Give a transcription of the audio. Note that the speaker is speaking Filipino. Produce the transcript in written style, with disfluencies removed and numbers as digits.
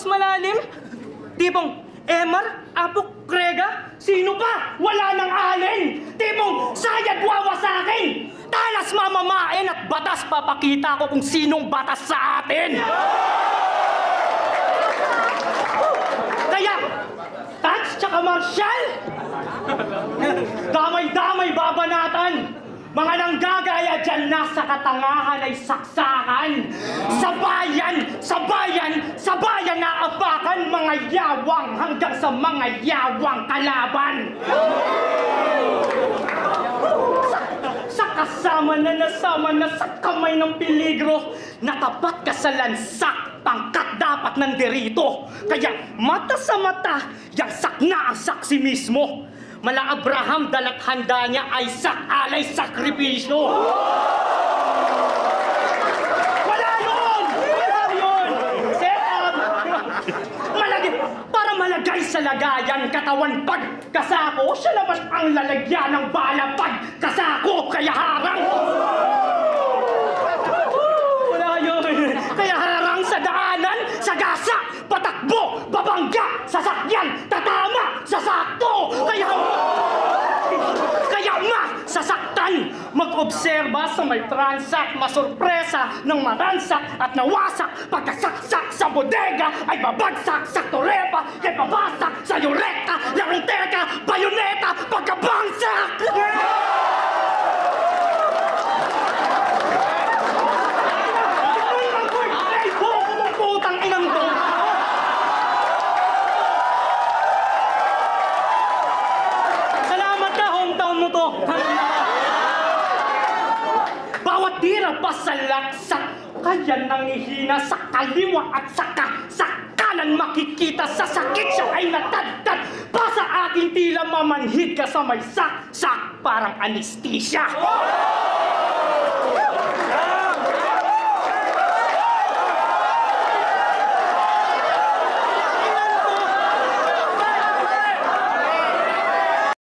mas malalim. Tipong, Emar, Apok, Krega, sino pa? Wala nang alin. Tipong, sayad wawa sa akin. Talas mamamain at batas papakita ko kung sinong batas sa atin. Kaya, Tats tsaka Marshall, damay-damay babanatan. Mga nanggagaya dyan nasa katangahan ay saksakan. Sa bayan naapakan mga yawang hanggang sa mga yawang kalaban. Sa kasama na nasama na sa kamay ng peligro, natapat ka sa lansak, pangkat dapat nandirito. Kaya mata sa mata, yang sak na ang saksi mismo. Mala Abraham dalat handa niya ay alay sakripisyo. Wala yun! Set up! Para malagay sa lagayan katawan pagkasako, siya naman ang lalagyan ng bala pagkasako, kaya harang! Wala yun! Kaya harang sa daanan, sa gasa, patakbo, babangga, sasakyan, tatama, sasakto! Kaya sasaktan, mag-obserba sa may transak, masurpresa ng maransak at nawasak, pagkasaksak sa bodega ay babagsak sa torepa, ay babasak sa yureka, laruteka, bayoneta, pagkabangsak! Ay, putang inang to! Bawat tira pa sa laksak, kaya nangihina sa kaliwa at sa kanan makikita sa sakit siya ay natagtag. Pa sa aking tila mamanhid ka sa may sak parang anesthesia.